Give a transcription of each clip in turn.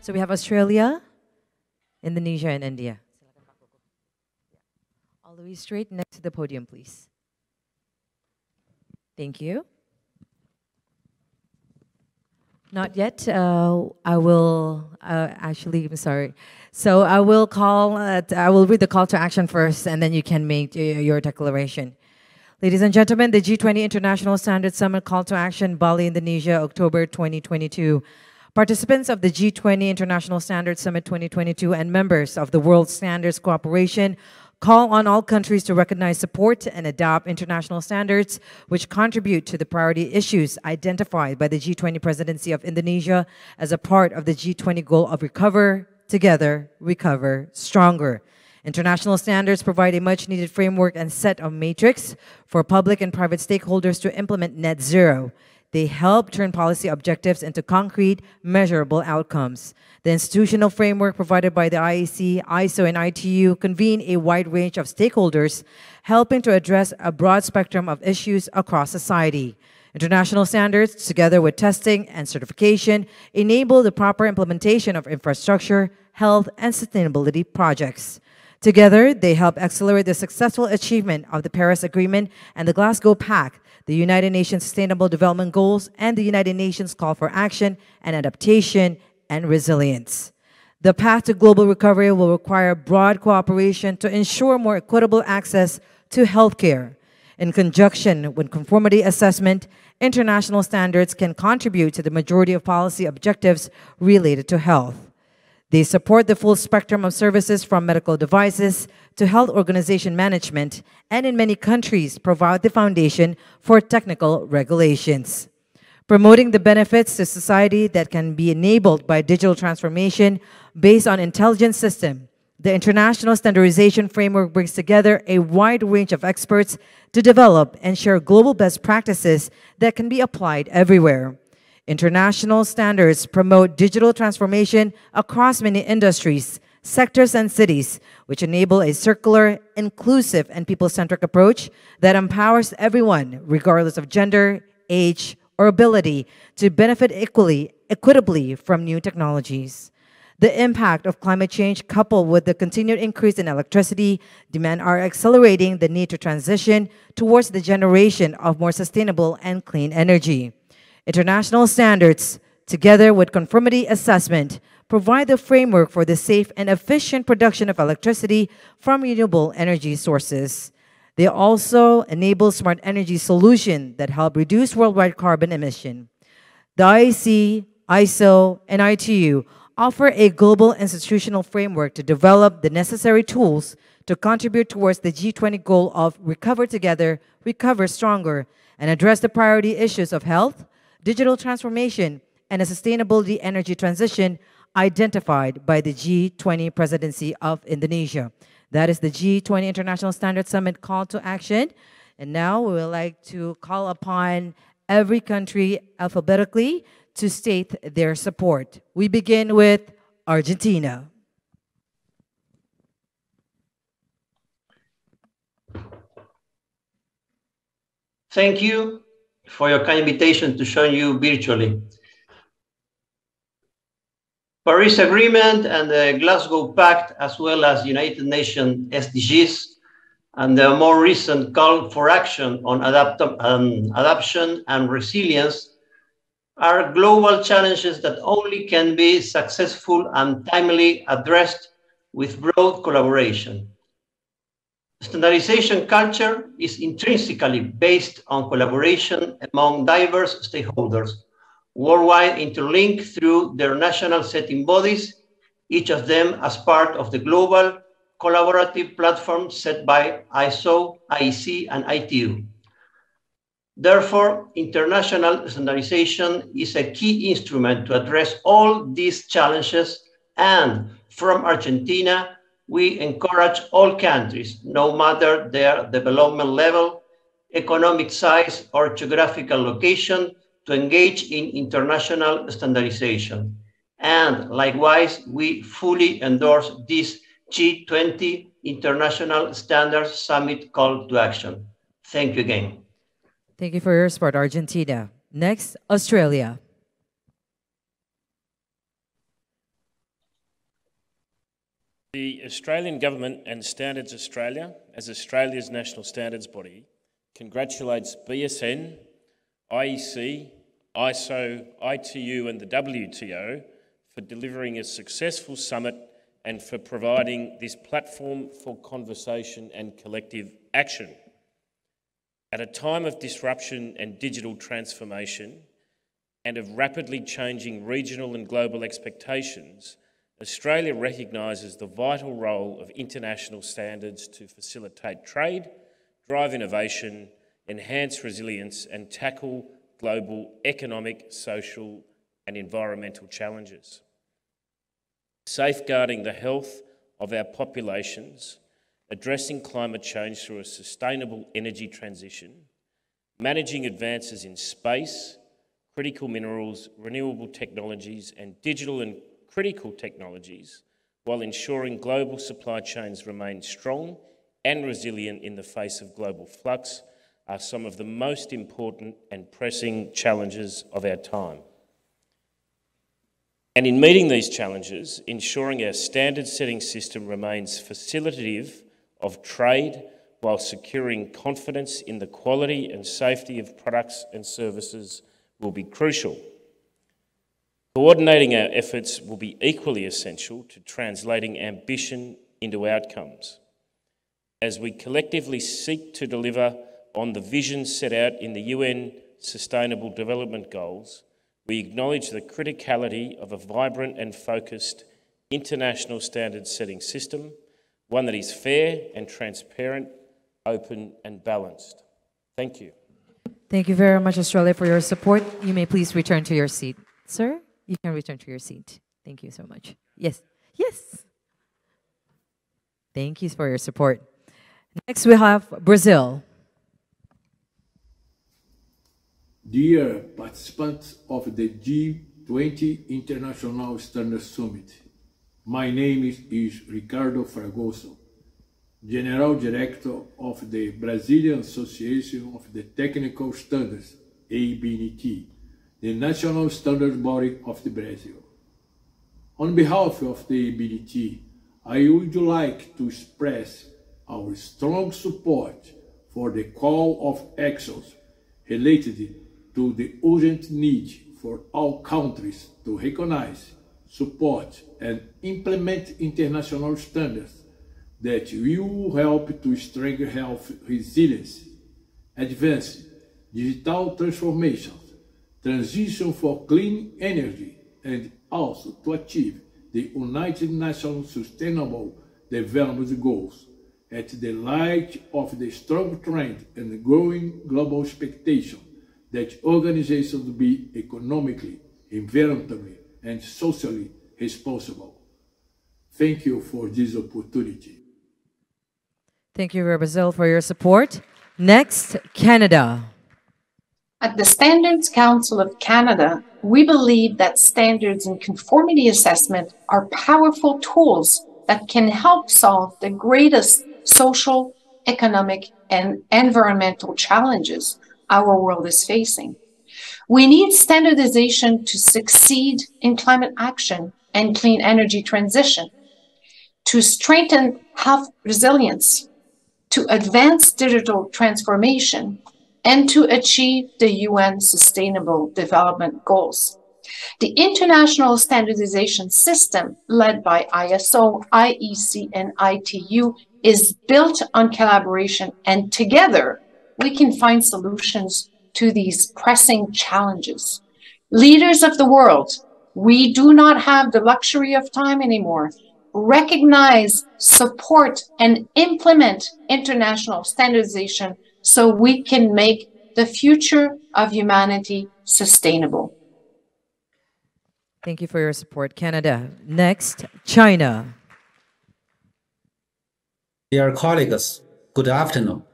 So we have Australia, Indonesia, and India. All the way straight next to the podium, please. Thank you. Not yet. I will actually. I'm sorry. So I will call. I will read the call to action first, and then you can make your declaration. Ladies and gentlemen, the G20 International Standards Summit call to action, Bali, Indonesia, October 2022. Participants of the G20 International Standards Summit 2022 and members of the World Standards Cooperation call on all countries to recognize, support, and adopt international standards which contribute to the priority issues identified by the G20 Presidency of Indonesia as a part of the G20 goal of recover together, recover stronger. International standards provide a much-needed framework and set of matrix for public and private stakeholders to implement net zero. They help turn policy objectives into concrete, measurable outcomes. The institutional framework provided by the IEC, ISO, and ITU convene a wide range of stakeholders, helping to address a broad spectrum of issues across society. International standards, together with testing and certification, enable the proper implementation of infrastructure, health, and sustainability projects. Together, they help accelerate the successful achievement of the Paris Agreement and the Glasgow Pact, the United Nations Sustainable Development Goals, and the United Nations Call for Action and Adaptation and Resilience. The path to global recovery will require broad cooperation to ensure more equitable access to healthcare. In conjunction with conformity assessment, international standards can contribute to the majority of policy objectives related to health. They support the full spectrum of services from medical devices to health organization management, and in many countries provide the foundation for technical regulations. Promoting the benefits to society that can be enabled by digital transformation based on intelligent system, the International Standardization Framework brings together a wide range of experts to develop and share global best practices that can be applied everywhere. International standards promote digital transformation across many industries, sectors, and cities, which enable a circular, inclusive, and people-centric approach that empowers everyone, regardless of gender, age, or ability, to benefit equitably from new technologies. The impact of climate change, coupled with the continued increase in electricity demand, are accelerating the need to transition towards the generation of more sustainable and clean energy. International standards, together with conformity assessment, provide the framework for the safe and efficient production of electricity from renewable energy sources. They also enable smart energy solutions that help reduce worldwide carbon emission. The IEC, ISO, and ITU offer a global institutional framework to develop the necessary tools to contribute towards the G20 goal of recover together, recover stronger, and address the priority issues of health, digital transformation, and a sustainability energy transition identified by the G20 Presidency of Indonesia. That is the G20 International Standards Summit call to action. And now we would like to call upon every country alphabetically to state their support. We begin with Argentina. Thank you for your kind invitation to join you virtually. Paris Agreement and the Glasgow Pact, as well as United Nations SDGs, and the more recent call for action on adaptation and resilience are global challenges that only can be successful and timely addressed with broad collaboration. Standardization culture is intrinsically based on collaboration among diverse stakeholders, worldwide interlinked through their national setting bodies, each of them as part of the global collaborative platform set by ISO, IEC, and ITU. Therefore, international standardization is a key instrument to address all these challenges, and from Argentina, we encourage all countries, no matter their development level, economic size, or geographical location, to engage in international standardization. And likewise, we fully endorse this G20 International Standards Summit call to action. Thank you again. Thank you for your support, Argentina. Next, Australia. The Australian Government and Standards Australia, as Australia's national standards body, congratulates BSN, IEC, ISO, ITU and the WTO for delivering a successful summit and for providing this platform for conversation and collective action. At a time of disruption and digital transformation and of rapidly changing regional and global expectations, Australia recognises the vital role of international standards to facilitate trade, drive innovation, enhance resilience and tackle global economic, social and environmental challenges. Safeguarding the health of our populations, addressing climate change through a sustainable energy transition, managing advances in space, critical minerals, renewable technologies and digital and critical technologies, while ensuring global supply chains remain strong and resilient in the face of global flux, are some of the most important and pressing challenges of our time. And in meeting these challenges, ensuring our standard-setting system remains facilitative of trade while securing confidence in the quality and safety of products and services will be crucial. Coordinating our efforts will be equally essential to translating ambition into outcomes. As we collectively seek to deliver on the vision set out in the UN Sustainable Development Goals, we acknowledge the criticality of a vibrant and focused international standards setting system, one that is fair and transparent, open and balanced. Thank you. Thank you very much, Australia, for your support. You may please return to your seat. Sir, you can return to your seat. Thank you so much. Yes, yes. Thank you for your support. Next, we have Brazil. Dear participants of the G20 International Standards Summit, my name is Ricardo Fragoso, General Director of the Brazilian Association of the Technical Standards, ABNT, the national standards body of the Brazil. On behalf of the ABNT, I would like to express our strong support for the call of actions related to the urgent need for all countries to recognize, support, and implement international standards that will help to strengthen health resilience, advance digital transformations, transition for clean energy, and also to achieve the United Nations Sustainable Development Goals at the light of the strong trend and growing global expectation that organizations be economically, environmentally, and socially responsible. Thank you for this opportunity. Thank you, Brazil, for your support. Next, Canada. At the Standards Council of Canada, we believe that standards and conformity assessment are powerful tools that can help solve the greatest social, economic, and environmental challenges our world is facing. We need standardization to succeed in climate action and clean energy transition, to strengthen health resilience, to advance digital transformation, and to achieve the UN Sustainable Development Goals. The international standardization system led by ISO, IEC, and ITU is built on collaboration, and together we can find solutions to these pressing challenges. Leaders of the world, we do not have the luxury of time anymore. Recognize, support, and implement international standardization so we can make the future of humanity sustainable. Thank you for your support, Canada. Next, China. Dear colleagues, good afternoon.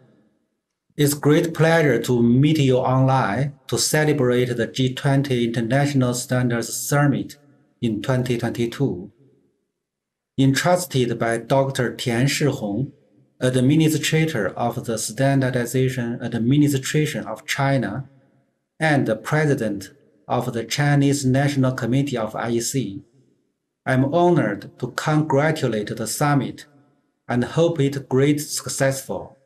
It's a great pleasure to meet you online to celebrate the G20 International Standards Summit in 2022. Entrusted by Dr. Tian Shihong, Administrator of the Standardization Administration of China and the President of the Chinese National Committee of IEC, I'm honored to congratulate the summit and hope it great successful.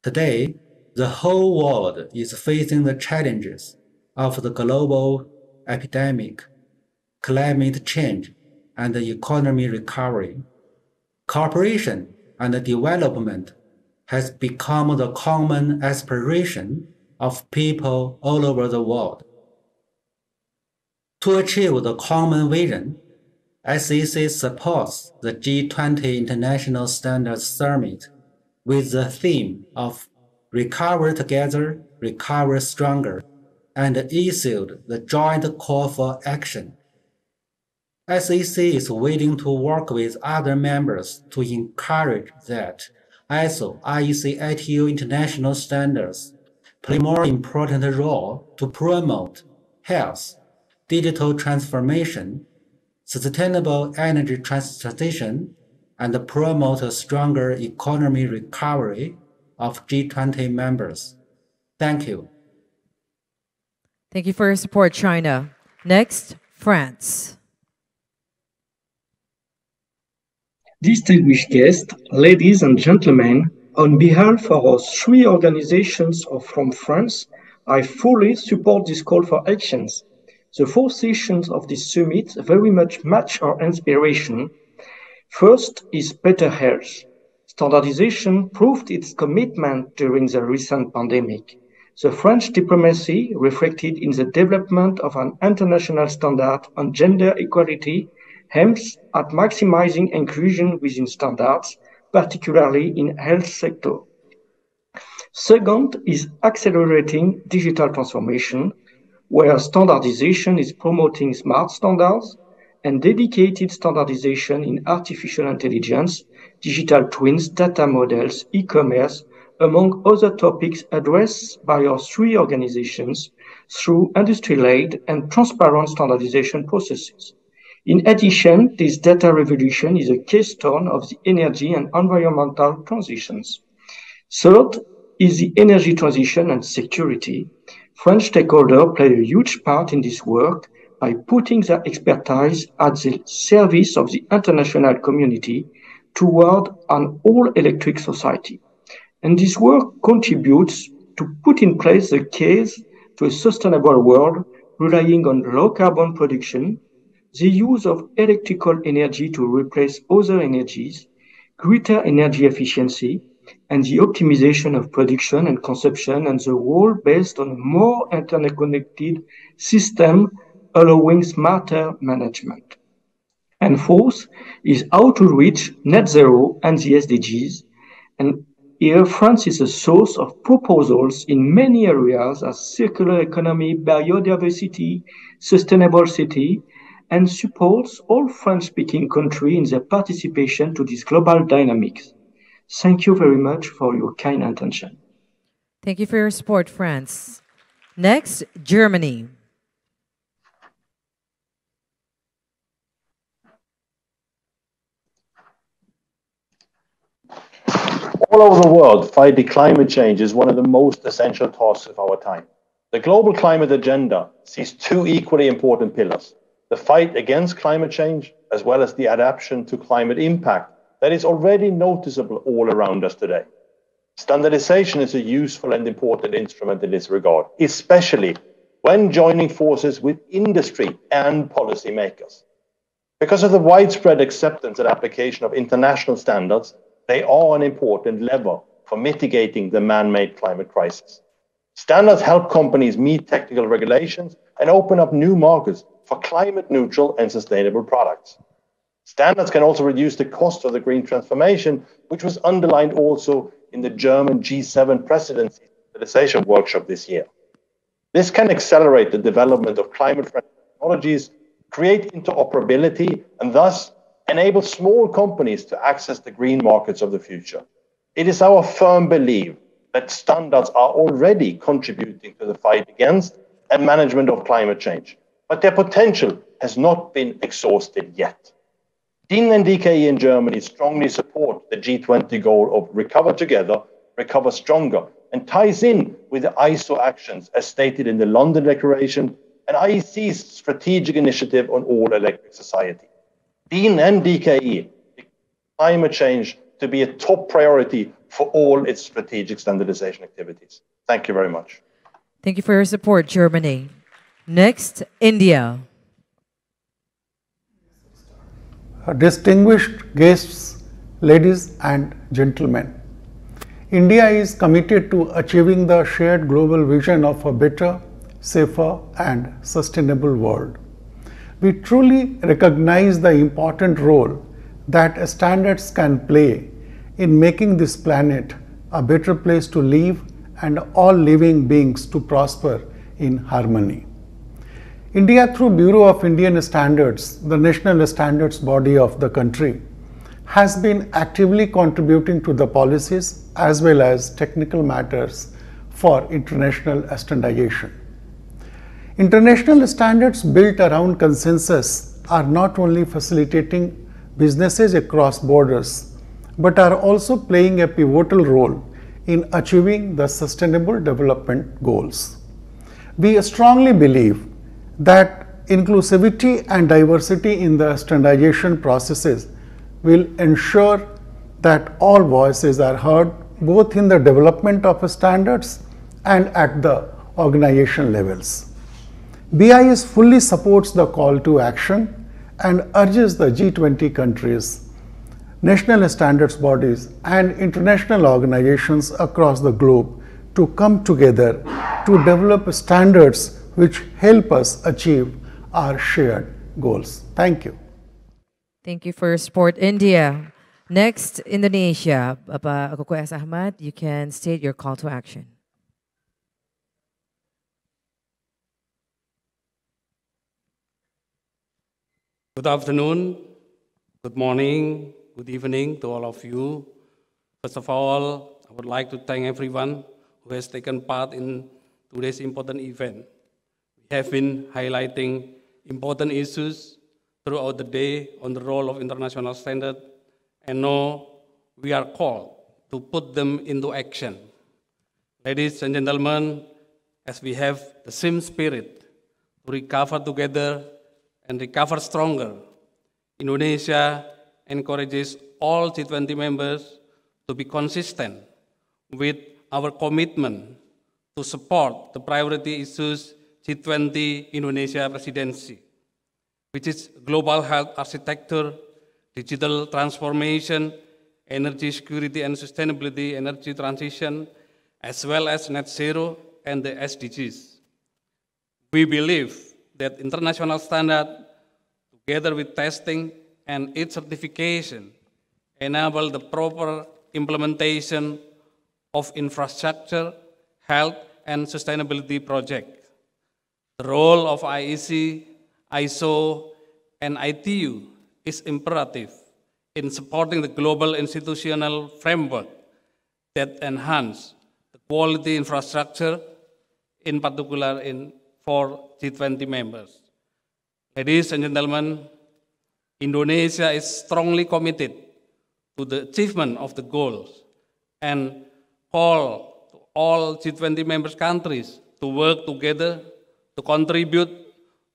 Today, the whole world is facing the challenges of the global epidemic, climate change, and the economy recovery. Cooperation and development has become the common aspiration of people all over the world. To achieve the common vision, SEC supports the G20 International Standards Summit with the theme of Recover Together, Recover Stronger, and issued the joint call for action. SEC is willing to work with other members to encourage that ISO, IEC, ITU international standards play a more important role to promote health, digital transformation, sustainable energy transition, and promote a stronger economy recovery of G20 members. Thank you. Thank you for your support, China. Next, France. Distinguished guests, ladies and gentlemen, on behalf of our three organizations from France, I fully support this call for actions. The four sessions of this summit very much match our inspiration. First is better health. Standardization proved its commitment during the recent pandemic. The French diplomacy reflected in the development of an international standard on gender equality aims at maximizing inclusion within standards, particularly in health sector. Second is accelerating digital transformation, where standardization is promoting smart standards and dedicated standardization in artificial intelligence, digital twins, data models, e-commerce, among other topics addressed by our three organizations through industry-led and transparent standardization processes. In addition, this data revolution is a keystone of the energy and environmental transitions. Third is the energy transition and security. French stakeholders play a huge part in this work by putting their expertise at the service of the international community toward an all-electric society. And this work contributes to put in place the case to a sustainable world relying on low-carbon production, the use of electrical energy to replace other energies, greater energy efficiency, and the optimization of production and consumption, and the whole based on a more interconnected system allowing smarter management. And fourth is how to reach net zero and the SDGs. And here, France is a source of proposals in many areas as circular economy, biodiversity, sustainable city, and supports all French-speaking countries in their participation to this global dynamics. Thank you very much for your kind attention. Thank you for your support, France. Next, Germany. All over the world, fighting climate change is one of the most essential tasks of our time. The global climate agenda sees two equally important pillars: the fight against climate change, as well as the adaptation to climate impact that is already noticeable all around us today. Standardization is a useful and important instrument in this regard, especially when joining forces with industry and policymakers. Because of the widespread acceptance and application of international standards, they are an important lever for mitigating the man-made climate crisis. Standards help companies meet technical regulations and open up new markets for climate-neutral and sustainable products. Standards can also reduce the cost of the green transformation, which was underlined also in the German G7 Presidency Standardization workshop this year. This can accelerate the development of climate-friendly technologies, create interoperability, and thus enable small companies to access the green markets of the future. It is our firm belief that standards are already contributing to the fight against and management of climate change, but their potential has not been exhausted yet. DIN and DKE in Germany strongly support the G20 goal of recover together, recover stronger, and ties in with the ISO actions as stated in the London Declaration and IEC's strategic initiative on all electric society. DEAN and DKE, climate change to be a top priority for all its strategic standardization activities. Thank you very much. Thank you for your support, Germany. Next, India. Distinguished guests, ladies and gentlemen, India is committed to achieving the shared global vision of a better, safer, and sustainable world. We truly recognize the important role that standards can play in making this planet a better place to live and all living beings to prosper in harmony. India, through Bureau of Indian Standards, the national standards body of the country, has been actively contributing to the policies as well as technical matters for international standardization. International standards built around consensus are not only facilitating businesses across borders, but are also playing a pivotal role in achieving the Sustainable Development Goals. We strongly believe that inclusivity and diversity in the standardization processes will ensure that all voices are heard both in the development of standards and at the organization levels. BIS fully supports the call to action and urges the G20 countries, national standards bodies, and international organizations across the globe to come together to develop standards which help us achieve our shared goals. Thank you. Thank you for your support, India. Next, Indonesia. Bapak Koko S. Ahmad, you can state your call to action. Good afternoon, good morning, good evening to all of you. First of all, I would like to thank everyone who has taken part in today's important event. We have been highlighting important issues throughout the day on the role of international standards, and now we are called to put them into action. Ladies and gentlemen, as we have the same spirit to recover together and recover stronger, Indonesia encourages all G20 members to be consistent with our commitment to support the priority issues G20 Indonesia Presidency, which is global health architecture, digital transformation, energy security and sustainability, energy transition, as well as net zero and the SDGs. We believe that international standard, together with testing and its certification, enable the proper implementation of infrastructure, health, and sustainability projects. The role of IEC, ISO, and ITU is imperative in supporting the global institutional framework that enhance the quality infrastructure, in particular for G20 members. Ladies and gentlemen, Indonesia is strongly committed to the achievement of the goals and call to all G20 members countries to work together to contribute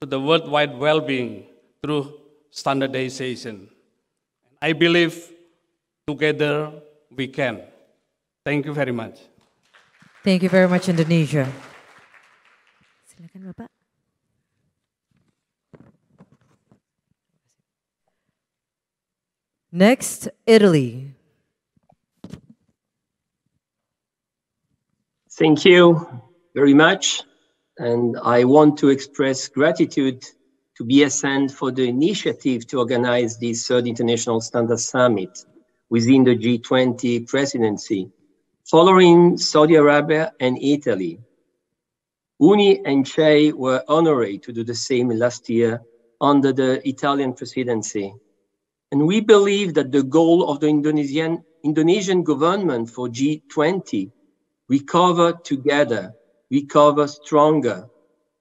to the worldwide well-being through standardization. I believe together we can. Thank you very much. Thank you very much, Indonesia. Silakan, Bapak. Next, Italy. Thank you very much. And I want to express gratitude to BSN for the initiative to organize this third International Standards Summit within the G20 presidency, following Saudi Arabia and Italy. UNI and CHE were honored to do the same last year under the Italian presidency. And we believe that the goal of the Indonesian government for G20, recover together, recover stronger,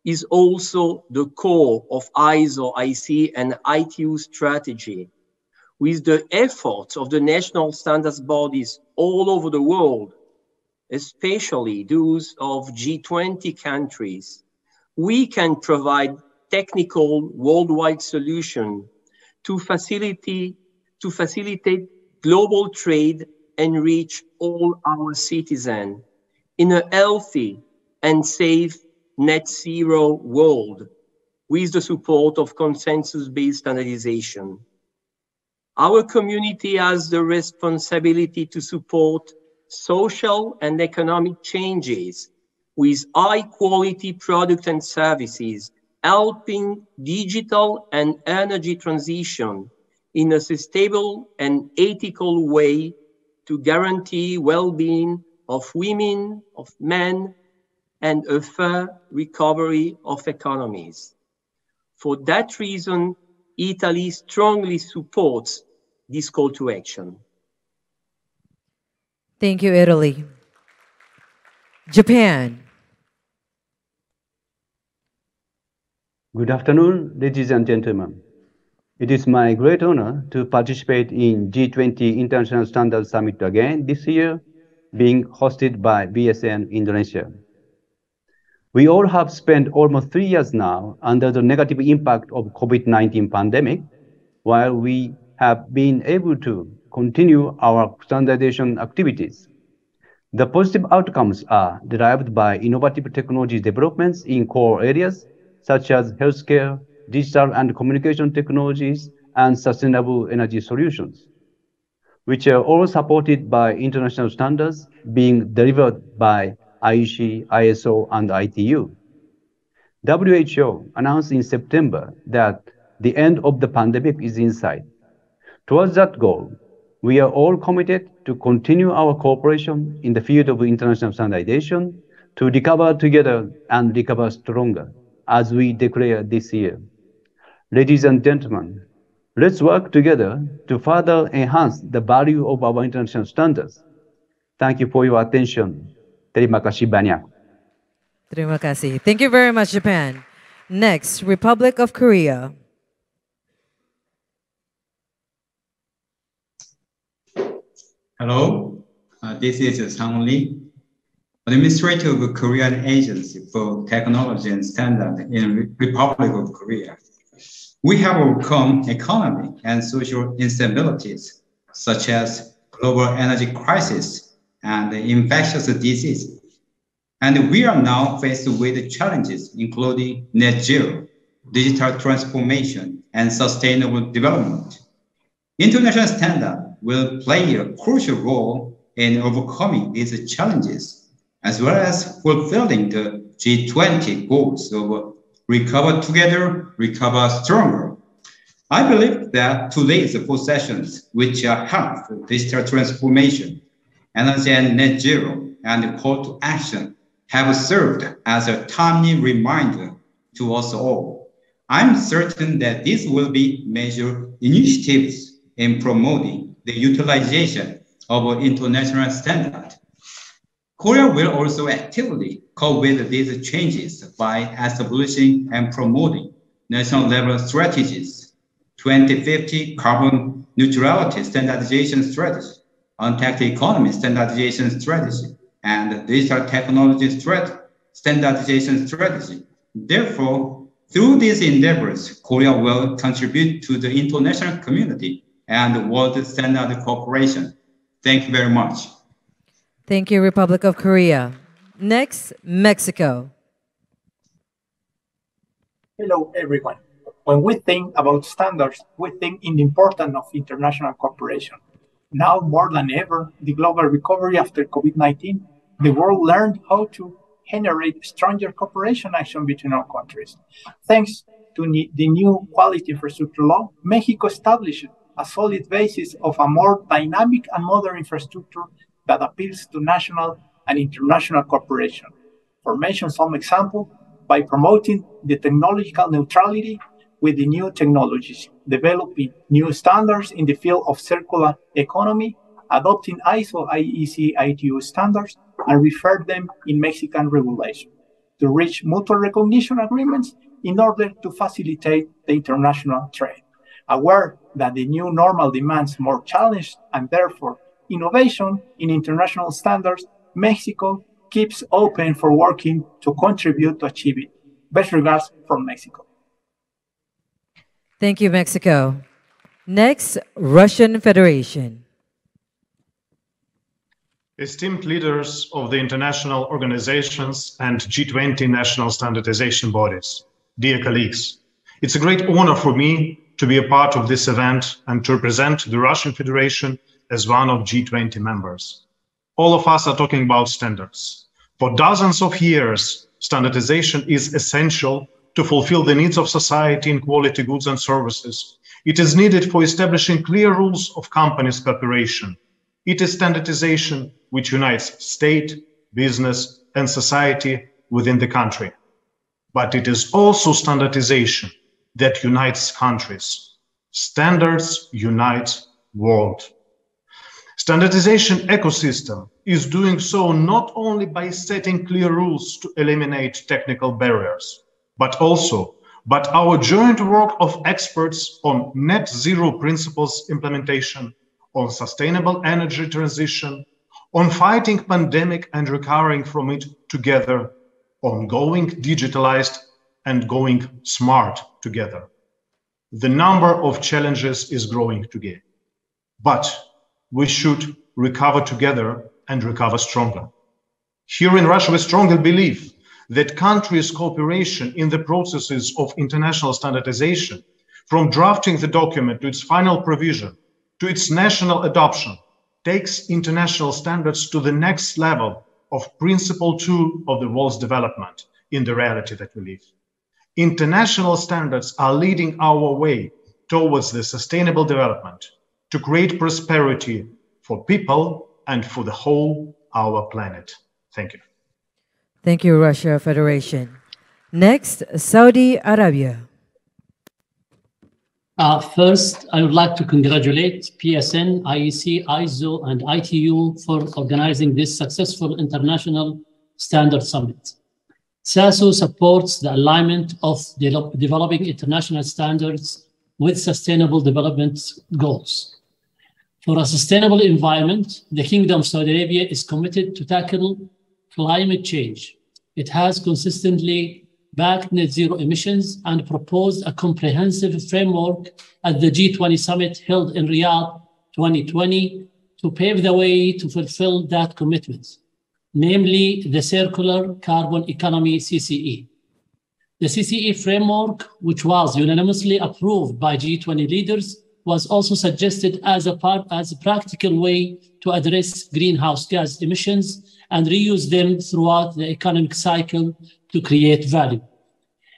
is also the core of ISO, IC, and ITU strategy. With the efforts of the national standards bodies all over the world, especially those of G20 countries, we can provide technical worldwide solution to facilitate global trade and reach all our citizens in a healthy and safe net zero world with the support of consensus-based standardization. Our community has the responsibility to support social and economic changes with high-quality products and services, helping digital and energy transition in a sustainable and ethical way to guarantee well-being of women, of men, and a fair recovery of economies. For that reason, Italy strongly supports this call to action. Thank you, Italy. Japan. Good afternoon, ladies and gentlemen. It is my great honor to participate in G20 International Standards Summit again this year, being hosted by BSN Indonesia. We all have spent almost 3 years now under the negative impact of COVID-19 pandemic, while we have been able to continue our standardization activities. The positive outcomes are derived by innovative technology developments in core areas such as healthcare, digital and communication technologies, and sustainable energy solutions, which are all supported by international standards being delivered by IEC, ISO, and ITU. WHO announced in September that the end of the pandemic is in sight. Towards that goal, we are all committed to continue our cooperation in the field of international standardization to recover together and recover stronger, as we declare this year. Ladies and gentlemen, let's work together to further enhance the value of our international standards. Thank you for your attention. Terima kasih banyak. Terima kasih. Thank you very much, Japan. Next, Republic of Korea. Hello, this is Sang Lee, Administrator of the Korean Agency for Technology and Standards in Republic of Korea. We have overcome economic and social instabilities, such as global energy crisis and infectious disease. And we are now faced with challenges including net zero, digital transformation, and sustainable development. International standards will play a crucial role in overcoming these challenges, as well as fulfilling the G20 goals of recover together, recover stronger. I believe that today's 4 sessions, which are health, digital transformation, energy and net zero, and call to action, have served as a timely reminder to us all. I'm certain that these will be major initiatives in promoting the utilization of international standards. Korea will also actively cope with these changes by establishing and promoting national level strategies, 2050 carbon neutrality standardization strategy, untapped economy standardization strategy, and digital technology standardization strategy. Therefore, through these endeavors, Korea will contribute to the international community and world standard cooperation. Thank you very much. Thank you, Republic of Korea. Next, Mexico. Hello, everyone. When we think about standards, we think in the importance of international cooperation. Now more than ever, the global recovery after COVID-19, the world learned how to generate stronger cooperation action between our countries. Thanks to the new quality infrastructure law, Mexico established a solid basis of a more dynamic and modern infrastructure that appeals to national and international cooperation. For mention some example, by promoting the technological neutrality with the new technologies, developing new standards in the field of circular economy, adopting ISO, IEC, ITU standards, and refer them in Mexican regulation to reach mutual recognition agreements in order to facilitate the international trade. Aware that the new normal demands more challenge and therefore innovation in international standards, Mexico keeps open for working to contribute to achieve it. Best regards from Mexico. Thank you, Mexico. Next, Russian Federation. Esteemed leaders of the international organizations and G20 national standardization bodies, dear colleagues, it's a great honor for me to be a part of this event and to represent the Russian Federation as one of G20 members. All of us are talking about standards. For dozens of years, standardization is essential to fulfill the needs of society in quality goods and services. It is needed for establishing clear rules of companies' cooperation. It is standardization which unites state, business, and society within the country. But it is also standardization that unites countries. Standards unite world. Standardization ecosystem is doing so not only by setting clear rules to eliminate technical barriers, but our joint work of experts on net zero principles implementation, on sustainable energy transition, on fighting pandemic and recovering from it together, on going digitalized and going smart together. The number of challenges is growing together, but we should recover together and recover stronger. Here in Russia, we strongly believe that countries' cooperation in the processes of international standardization, from drafting the document to its final provision, to its national adoption, takes international standards to the next level of principle 2 of the world's development in the reality that we live. International standards are leading our way towards the sustainable development to create prosperity for people and for the whole our planet. Thank you. Thank you, Russia Federation. Next, Saudi Arabia. First, I would like to congratulate PSN, IEC, ISO, and ITU for organizing this successful International Standards Summit. SASU supports the alignment of developing international standards with sustainable development goals. For a sustainable environment, the Kingdom of Saudi Arabia is committed to tackle climate change. It has consistently backed net zero emissions and proposed a comprehensive framework at the G20 summit held in Riyadh 2020 to pave the way to fulfill that commitment, namely the Circular Carbon Economy CCE. The CCE framework, which was unanimously approved by G20 leaders, was also suggested as a practical way to address greenhouse gas emissions and reuse them throughout the economic cycle to create value.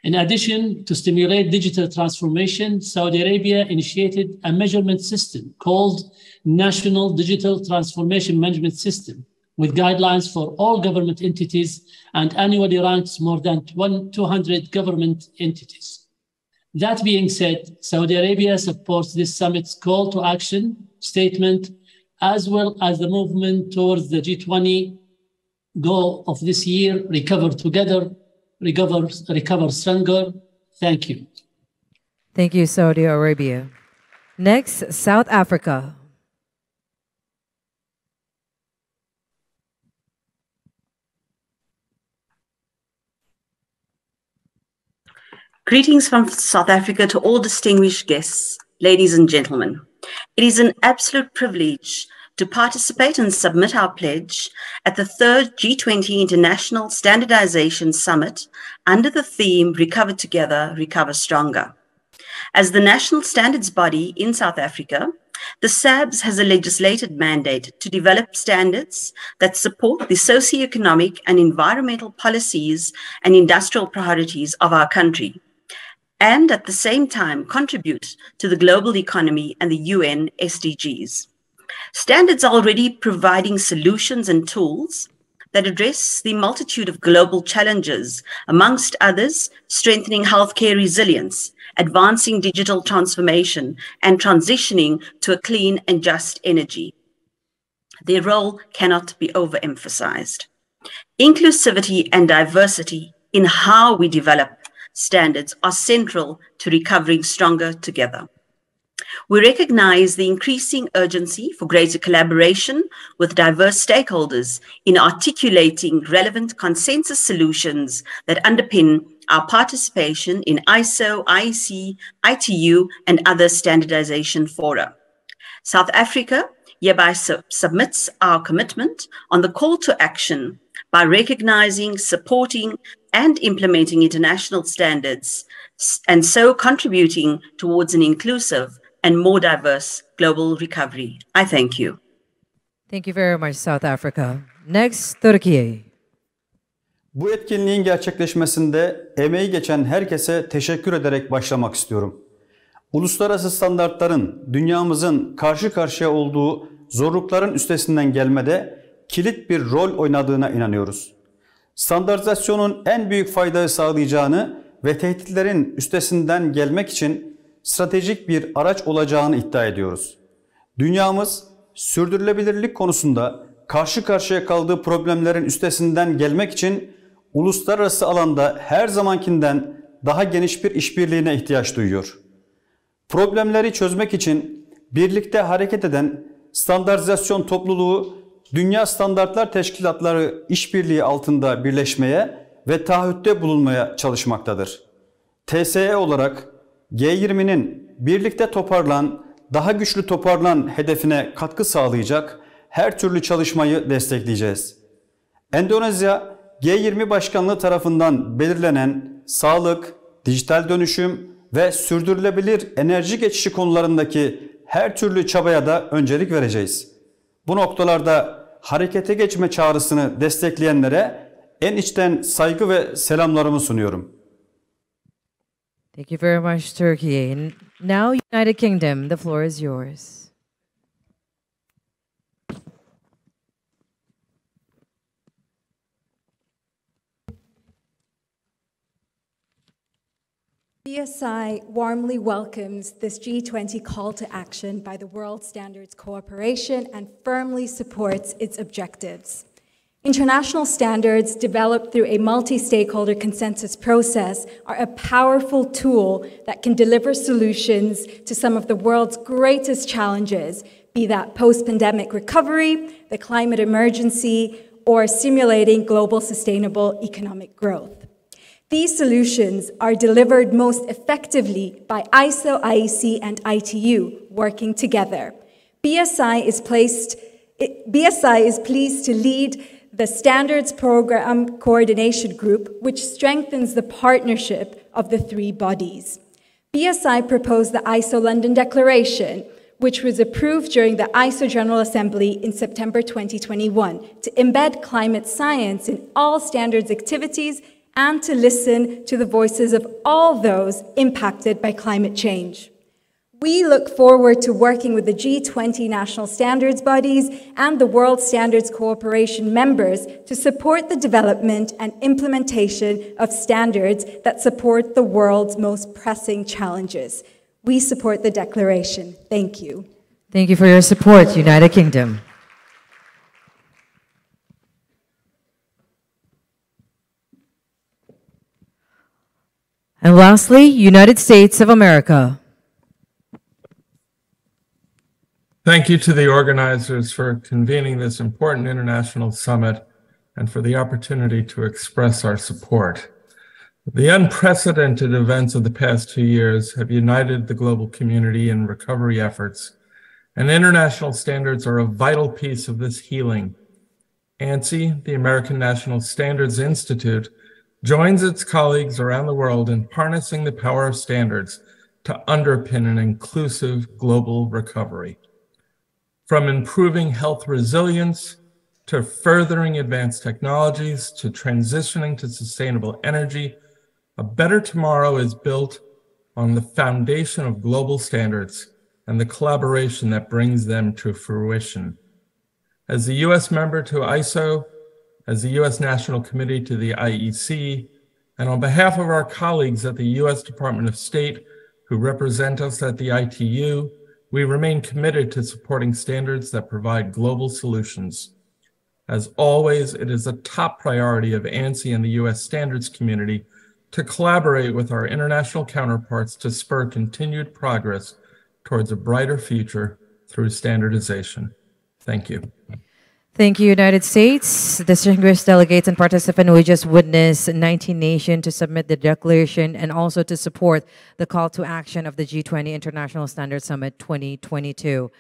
In addition, to stimulate digital transformation, Saudi Arabia initiated a measurement system called National Digital Transformation Management System, with guidelines for all government entities and annually ranks more than 200 government entities. That being said, Saudi Arabia supports this summit's call to action statement, as well as the movement towards the G20 goal of this year, recover together, recover stronger. Thank you. Thank you, Saudi Arabia. Next, South Africa. Greetings from South Africa to all distinguished guests, ladies and gentlemen. It is an absolute privilege to participate and submit our pledge at the 3rd G20 International Standardization Summit under the theme Recover Together, Recover Stronger. As the national standards body in South Africa, the SABS has a legislated mandate to develop standards that support the socioeconomic and environmental policies and industrial priorities of our country, and at the same time contribute to the global economy and the UN SDGs. Standards are already providing solutions and tools that address the multitude of global challenges, amongst others, strengthening healthcare resilience, advancing digital transformation, and transitioning to a clean and just energy. Their role cannot be overemphasized. Inclusivity and diversity in how we develop standards are central to recovering stronger together. We recognize the increasing urgency for greater collaboration with diverse stakeholders in articulating relevant consensus solutions that underpin our participation in ISO, IEC, ITU, and other standardization fora. South Africa hereby submits our commitment on the call to action by recognizing, supporting, and implementing international standards, and so contributing towards an inclusive and more diverse global recovery. I thank you. Thank you very much, South Africa. Next, Turkey. Bu etkinliğin gerçekleşmesinde emeği geçen herkese teşekkür ederek başlamak istiyorum. Uluslararası standartların dünyamızın karşı karşıya olduğu zorlukların üstesinden gelmede kilit bir rol oynadığına inanıyoruz. Standartizasyonun en büyük faydayı sağlayacağını ve tehditlerin üstesinden gelmek için stratejik bir araç olacağını iddia ediyoruz. Dünyamız sürdürülebilirlik konusunda karşı karşıya kaldığı problemlerin üstesinden gelmek için uluslararası alanda her zamankinden daha geniş bir işbirliğine ihtiyaç duyuyor. Problemleri çözmek için birlikte hareket eden standartizasyon topluluğu, Dünya Standartlar Teşkilatları işbirliği altında birleşmeye ve taahhütte bulunmaya çalışmaktadır. TSE olarak G20'nin birlikte toparlan, daha güçlü toparlan hedefine katkı sağlayacak her türlü çalışmayı destekleyeceğiz. Endonezya, G20 Başkanlığı tarafından belirlenen sağlık, dijital dönüşüm ve sürdürülebilir enerji geçişi konularındaki her türlü çabaya da öncelik vereceğiz. Bu noktalarda harekete geçme çağrısını destekleyenlere en içten saygı ve selamlarımı sunuyorum. Thank you very much, Turkey. And now, United Kingdom, the floor is yours. BSI warmly welcomes this G20 call to action by the World Standards Cooperation and firmly supports its objectives. International standards developed through a multi-stakeholder consensus process are a powerful tool that can deliver solutions to some of the world's greatest challenges, be that post-pandemic recovery, the climate emergency, or stimulating global sustainable economic growth. These solutions are delivered most effectively by ISO, IEC, and ITU working together. BSI is pleased to lead the Standards Program Coordination Group, which strengthens the partnership of the three bodies. BSI proposed the ISO London Declaration, which was approved during the ISO General Assembly in September 2021, to embed climate science in all standards activities and to listen to the voices of all those impacted by climate change. We look forward to working with the G20 national standards bodies and the World Standards Cooperation members to support the development and implementation of standards that support the world's most pressing challenges. We support the declaration. Thank you. Thank you for your support, United Kingdom. And lastly, United States of America. Thank you to the organizers for convening this important international summit and for the opportunity to express our support. The unprecedented events of the past 2 years have united the global community in recovery efforts, and international standards are a vital piece of this healing. ANSI, the American National Standards Institute, joins its colleagues around the world in harnessing the power of standards to underpin an inclusive global recovery. From improving health resilience, to furthering advanced technologies, to transitioning to sustainable energy, a better tomorrow is built on the foundation of global standards and the collaboration that brings them to fruition. As the U.S. member to ISO, as the U.S. National Committee to the IEC, and on behalf of our colleagues at the U.S. Department of State who represent us at the ITU, we remain committed to supporting standards that provide global solutions. As always, it is a top priority of ANSI and the U.S. standards community to collaborate with our international counterparts to spur continued progress towards a brighter future through standardization. Thank you. Thank you, United States. Distinguished delegates and participants, we just witnessed 19 nations to submit the declaration and also to support the call to action of the G20 International Standards Summit 2022.